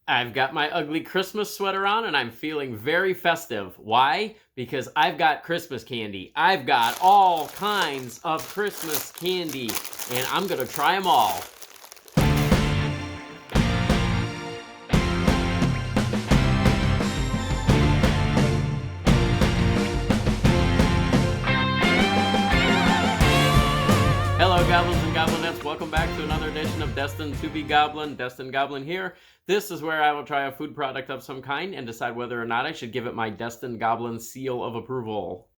I've got my ugly Christmas sweater on and I'm feeling very festive. Why? Because I've got Christmas candy. I've got all kinds of Christmas candy and I'm gonna try them all. Hello, goblins and goblinettes. Welcome back to another edition of Destined to be Goblin. Destined Goblin here. This is where I will try a food product of some kind and decide whether or not I should give it my Destined Goblin seal of approval.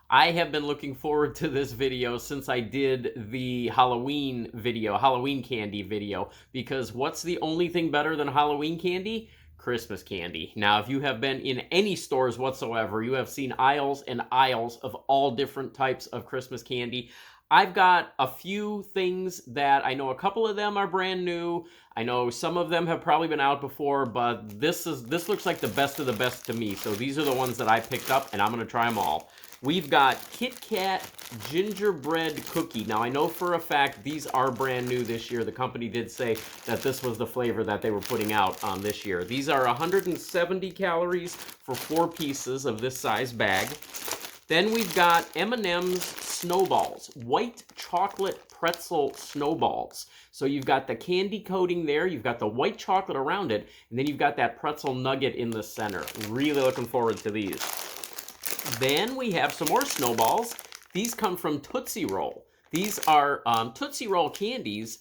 I have been looking forward to this video since I did the Halloween video, Halloween candy video, because what's the only thing better than Halloween candy? Christmas candy. Now, if you have been in any stores whatsoever, you have seen aisles and aisles of all different types of Christmas candy. I've got a few things that I know a couple of them are brand new. I know some of them have probably been out before, but this looks like the best of the best to me. So these are the ones that I picked up, and I'm going to try them all. We've got Kitkat Gingerbread Cookie. Now, I know for a fact these are brand new this year. The company did say that this was the flavor that they were putting out this year. These are 170 calories for 4 pieces of this size bag. Then we've got Eminem's Snowballs, white chocolate pretzel snowballs. So you've got the candy coating there, you've got the white chocolate around it, and then you've got that pretzel nugget in the center. Really looking forward to these. Then we have some more snowballs. These come from Tootsie Roll. These are Tootsie Roll candies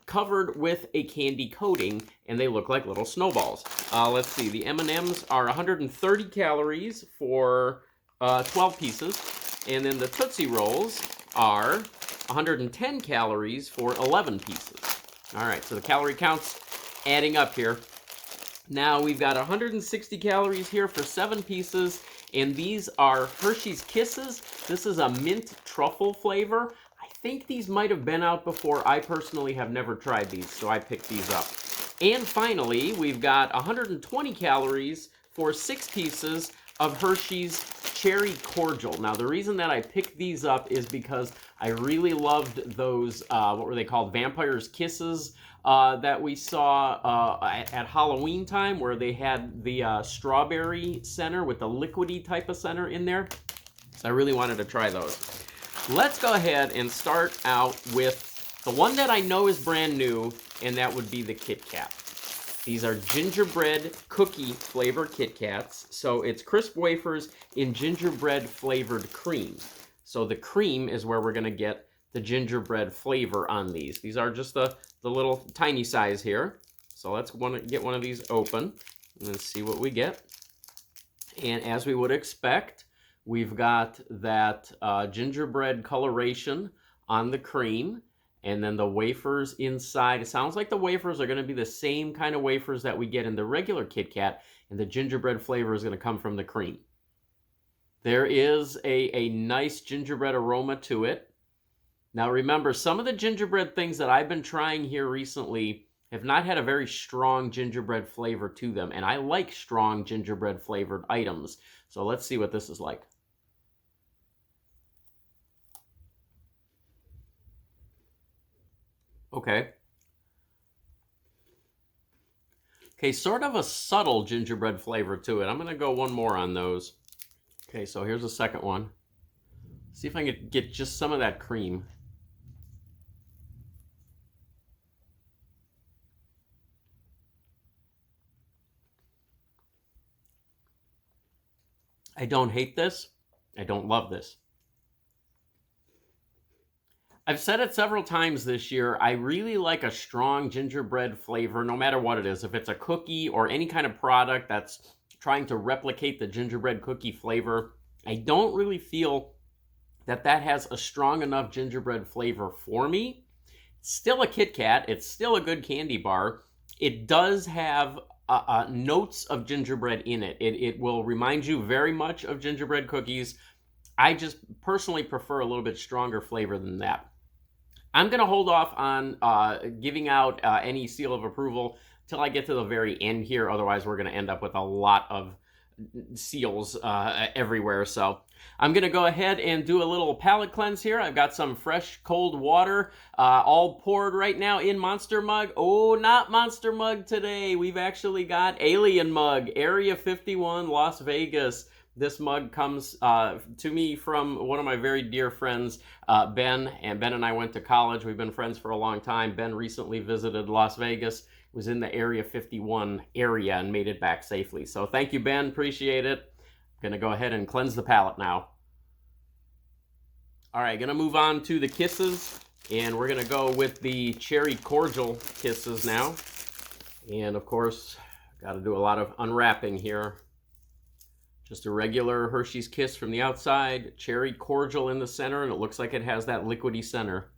covered with a candy coating, and they look like little snowballs. Let's see, the M&Ms are 130 calories for 12 pieces, and then the Tootsie Rolls are 110 calories for 11 pieces. All right, so the calorie count's adding up here. Now we've got 160 calories here for 7 pieces, and these are Hershey's Kisses. This is a mint truffle flavor. I think these might have been out before. I personally have never tried these, so I picked these up. And finally, we've got 120 calories for 6 pieces of Hershey's Cherry Cordial. Now, the reason that I picked these up is because I really loved those, what were they called, Vampire's Kisses that we saw at Halloween time, where they had the strawberry center with the liquidy type of center in there. So I really wanted to try those. Let's go ahead and start out with the one that I know is brand new, and that would be the Kit Kat. These are gingerbread cookie flavor Kit Kats. So it's crisp wafers in gingerbread flavored cream. So the cream is where we're going to get the gingerbread flavor on these. These are just the little tiny size here. So let's get one of these open and see what we get. And as we would expect, we've got that gingerbread coloration on the cream. And then the wafers inside. It sounds like the wafers are going to be the same kind of wafers that we get in the regular Kit Kat. And the gingerbread flavor is going to come from the cream. There is a nice gingerbread aroma to it. Now remember, some of the gingerbread things that I've been trying here recently have not had a very strong gingerbread flavor to them. And I like strong gingerbread flavored items. So let's see what this is like. Okay. Okay, sort of a subtle gingerbread flavor to it. I'm going to go one more on those. Okay, so here's the second one. See if I can get just some of that cream. I don't hate this. I don't love this. I've said it several times this year, I really like a strong gingerbread flavor, no matter what it is. If it's a cookie or any kind of product that's trying to replicate the gingerbread cookie flavor, I don't really feel that has a strong enough gingerbread flavor for me. It's still a Kit Kat. It's still a good candy bar. It does have notes of gingerbread in it. It will remind you very much of gingerbread cookies. I just personally prefer a little bit stronger flavor than that. I'm going to hold off on giving out any seal of approval till I get to the very end here. Otherwise, we're going to end up with a lot of seals everywhere. So I'm going to go ahead and do a little palate cleanse here. I've got some fresh cold water all poured right now in Monster Mug. Oh, not Monster Mug today. We've actually got Alien Mug, Area 51, Las Vegas. This mug comes to me from one of my very dear friends, Ben. And Ben and I went to college. We've been friends for a long time. Ben recently visited Las Vegas, was in the Area 51 area, and made it back safely. So thank you, Ben. Appreciate it. I'm going to go ahead and cleanse the palate now. All right, going to move on to the kisses. And we're going to go with the Cherry Cordial kisses now. And, of course, got to do a lot of unwrapping here. Just a regular Hershey's Kiss from the outside, Cherry Cordial in the center, and it looks like it has that liquidy center.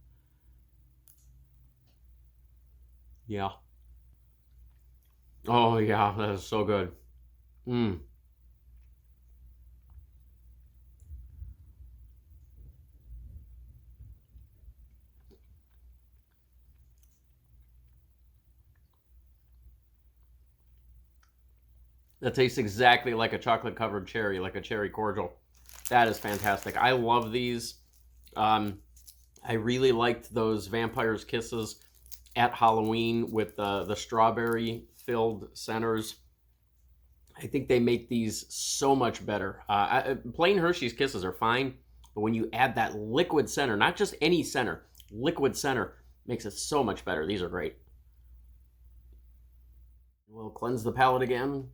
Yeah. Oh, yeah, that is so good. Mmm. That tastes exactly like a chocolate-covered cherry, like a cherry cordial. That is fantastic. I love these. I really liked those Vampire's Kisses at Halloween with the strawberry-filled centers. I think they make these so much better. Plain Hershey's Kisses are fine, but when you add that liquid center, not just any center, liquid center, makes it so much better. These are great. We'll cleanse the palate again.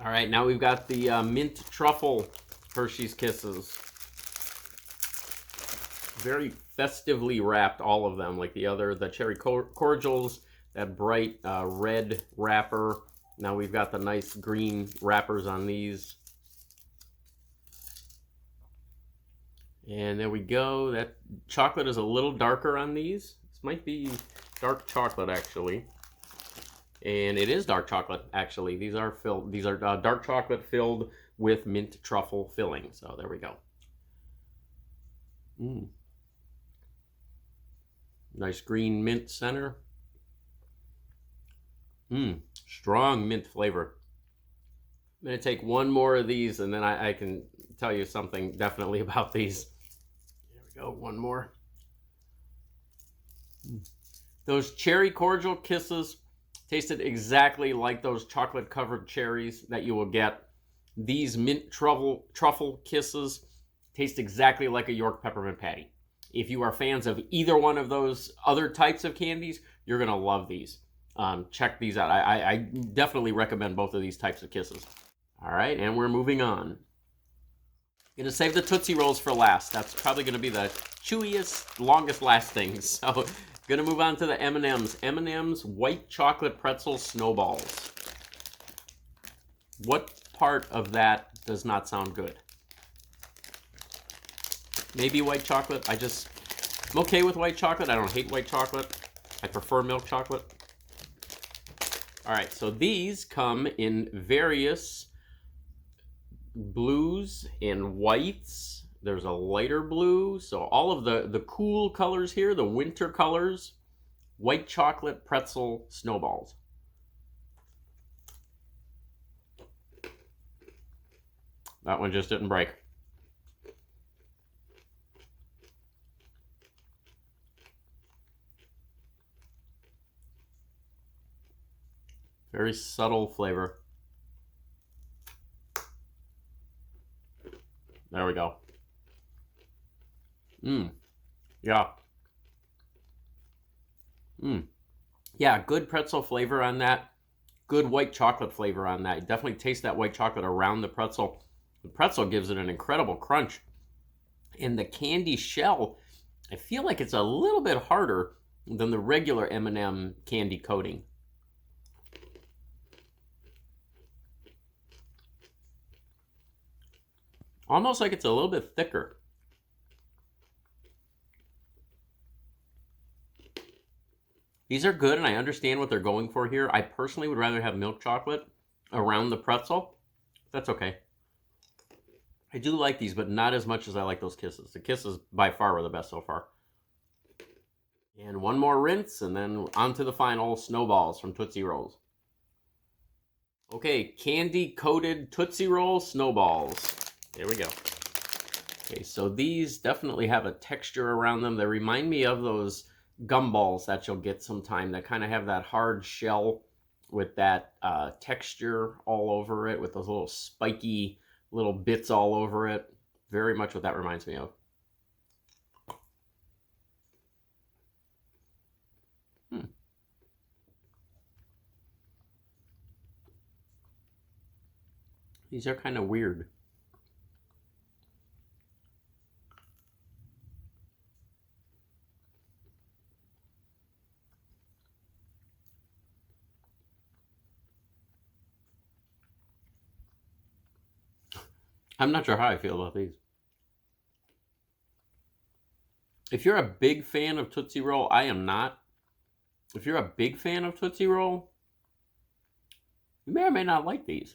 All right, now we've got the mint truffle Hershey's Kisses. Very festively wrapped, all of them, like the cherry cordials, that bright red wrapper. Now we've got the nice green wrappers on these. And there we go. That chocolate is a little darker on these. This might be dark chocolate, actually. And it is dark chocolate, actually. These are filled. These are dark chocolate filled with mint truffle filling. So there we go. Nice green mint center. Strong mint flavor. I'm gonna take one more of these, and then I can tell you something definitely about these. There we go. One more. Those cherry cordial kisses tasted exactly like those chocolate-covered cherries that you will get. These mint truffle kisses taste exactly like a York peppermint patty. If you are fans of either one of those other types of candies, you're going to love these. Check these out. I definitely recommend both of these types of kisses. All right, and we're moving on. Going to save the Tootsie Rolls for last. That's probably going to be the chewiest, longest lasting. So going to move on to the M&Ms. M&M's White Chocolate Pretzel Snowballs. What part of that does not sound good? Maybe white chocolate. I'm okay with white chocolate. I don't hate white chocolate. I prefer milk chocolate. All right, so these come in various blues and whites. There's a lighter blue. So all of the cool colors here, the winter colors, White Chocolate Pretzel Snowballs. That one just didn't break. Very subtle flavor. There we go. Yeah. Yeah, good pretzel flavor on that. Good white chocolate flavor on that. You definitely taste that white chocolate around the pretzel. The pretzel gives it an incredible crunch. And the candy shell, I feel like it's a little bit harder than the regular M&M candy coating. Almost like it's a little bit thicker. These are good, and I understand what they're going for here. I personally would rather have milk chocolate around the pretzel. That's okay. I do like these, but not as much as I like those kisses. The kisses by far were the best so far. And one more rinse, and then on to the final snowballs from Tootsie Rolls. Okay, candy-coated Tootsie Roll Snowballs. There we go. Okay, so these definitely have a texture around them. They remind me of those gumballs that you'll get sometime that kind of have that hard shell with that texture all over it, with those little spiky little bits all over it. Very much what that reminds me of. These are kind of weird. I'm not sure how I feel about these. If you're a big fan of Tootsie Roll, I am not. If you're a big fan of Tootsie Roll, you may or may not like these.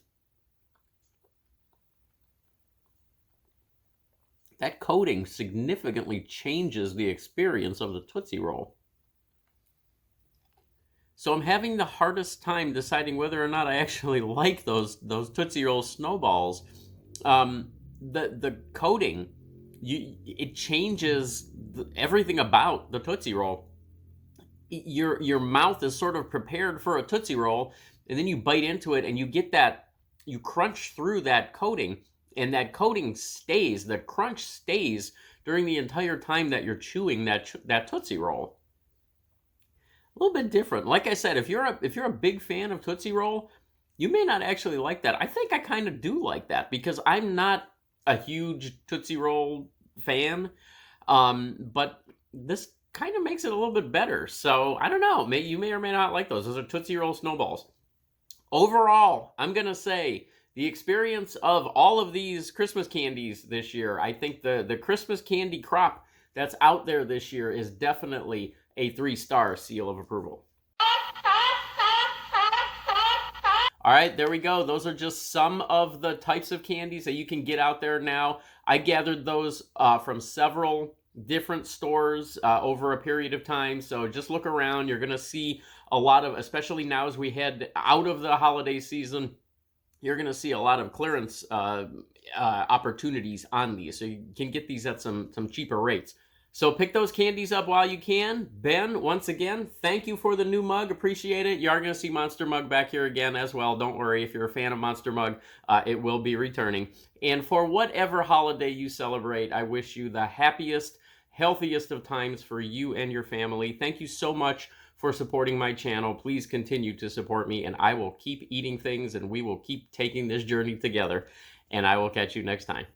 That coating significantly changes the experience of the Tootsie Roll. So I'm having the hardest time deciding whether or not I actually like those Tootsie Roll Snowballs. The coating, it changes everything about the Tootsie Roll. Your mouth is sort of prepared for a Tootsie Roll, and then you bite into it and you get that, you crunch through that coating, and that coating stays, the crunch stays during the entire time that you're chewing that Tootsie Roll. A little bit different. Like I said, if you're a big fan of Tootsie Roll, you may not actually like that. I think I kind of do like that because I'm not a huge Tootsie Roll fan, but this kind of makes it a little bit better. So I don't know. You may or may not like those. Those are Tootsie Roll Snowballs. Overall, I'm gonna say the experience of all of these Christmas candies this year, I think the Christmas candy crop that's out there this year is definitely a 3-star seal of approval. All right, there we go. Those are just some of the types of candies that you can get out there now. I gathered those from several different stores over a period of time. So just look around. You're going to see a lot of, especially now as we head out of the holiday season, you're going to see a lot of clearance opportunities on these. So you can get these at some cheaper rates. So pick those candies up while you can. Ben, once again, thank you for the new mug. Appreciate it. You are going to see Monster Mug back here again as well. Don't worry. If you're a fan of Monster Mug, it will be returning. And for whatever holiday you celebrate, I wish you the happiest, healthiest of times for you and your family. Thank you so much for supporting my channel. Please continue to support me, and I will keep eating things, and we will keep taking this journey together. And I will catch you next time.